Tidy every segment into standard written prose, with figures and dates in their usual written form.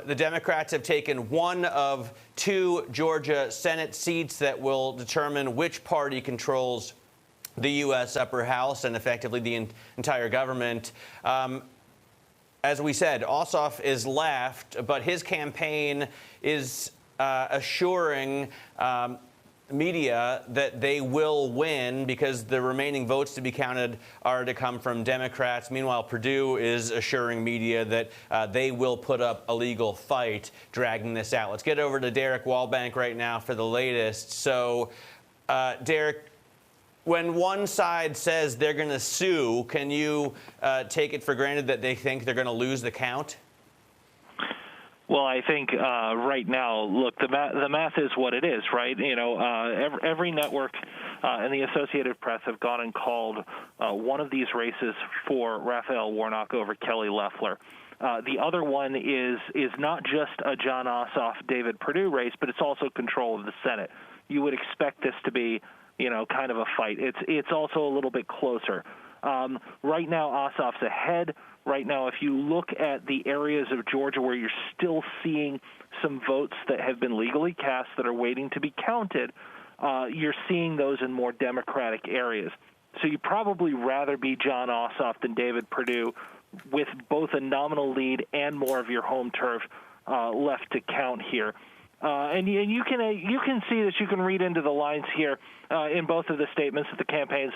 the Democrats have taken one of two Georgia Senate seats that will determine which party controls the U.S. upper house and effectively the entire government. As we said, Ossoff is left, but his campaign is assuring media that they will win because the remaining votes to be counted are to come from Democrats. Meanwhile, Perdue is assuring media that they will put up a legal fight dragging this out. Let's get over to Derek Wallbank right now for the latest. So, Derek, when one side says they're going to sue, can you take it for granted that they think they're going to lose the count? Well, I think right now, look, the math is what it is, right? You know, every network and the Associated Press have gone and called one of these races for Raphael Warnock over Kelly Loeffler. The other one is not just a Jon Ossoff, David Perdue race, but it's also control of the Senate. You would expect this to be, you know, kind of a fight. It's also a little bit closer. Right now, Ossoff's ahead. Right now, if you look at the areas of Georgia where you're still seeing some votes that have been legally cast that are waiting to be counted, you're seeing those in more Democratic areas. So you'd probably rather be Jon Ossoff than David Perdue with both a nominal lead and more of your home turf left to count here. And you can see that you can read into the lines here in both of the statements that the campaigns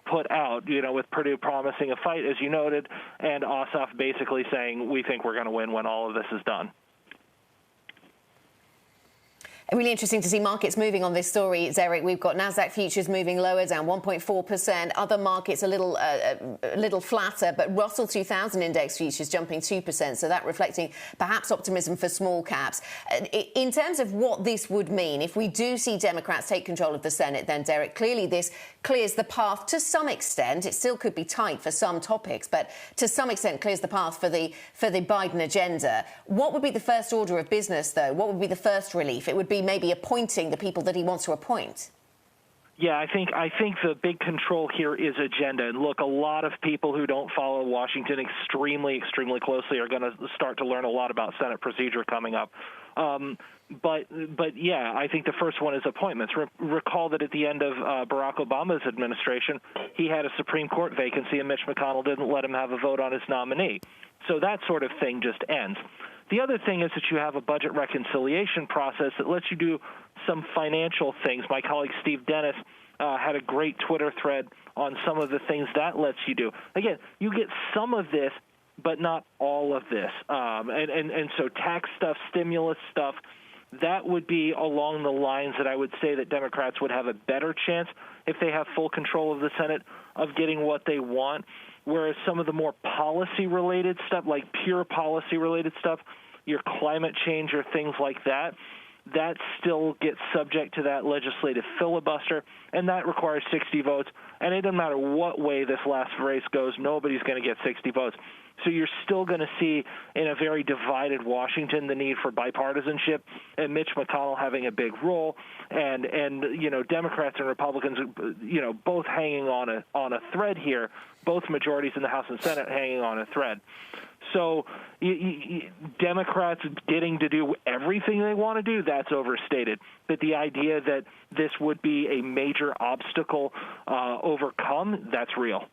put out, you know, with Perdue promising a fight, as you noted, and Ossoff basically saying, we think we're going to win when all of this is done. Really interesting to see markets moving on this story, Eric. We've got Nasdaq futures moving lower, down 1.4%. Other markets a little flatter, but Russell 2000 index futures jumping 2%. So that reflecting perhaps optimism for small caps. In terms of what this would mean, if we do see Democrats take control of the Senate, then Derek, clearly this clears the path to some extent. It still could be tight for some topics, but to some extent clears the path for the Biden agenda. What would be the first order of business, though? What would be the first relief? It would be maybe appointing the people that he wants to appoint. Yeah, I think the big control here is agenda. And look, a lot of people who don't follow Washington extremely closely are going to start to learn a lot about Senate procedure coming up. But yeah, I think the first one is appointments. Recall that at the end of Barack Obama's administration, he had a Supreme Court vacancy, and Mitch McConnell didn't let him have a vote on his nominee. So that sort of thing just ends. The other thing is that you have a budget reconciliation process that lets you do some financial things. My colleague Steve Dennis had a great Twitter thread on some of the things that lets you do. Again, you get some of this, but not all of this. And so tax stuff, stimulus stuff, that would be along the lines that I would say that Democrats would have a better chance if they have full control of the Senate of getting what they want. Whereas some of the more policy-related stuff, like pure policy-related stuff, your climate change or things like that, that still gets subject to that legislative filibuster, and that requires 60 votes. And it doesn't matter what way this last race goes, nobody's going to get 60 votes. So you're still going to see in a very divided Washington the need for bipartisanship and Mitch McConnell having a big role, and you know, Democrats and Republicans, you know, both hanging on a thread here, both majorities in the House and Senate hanging on a thread. So Democrats getting to do everything they want to do, that's overstated. But the idea that this would be a major obstacle overcome, that's real.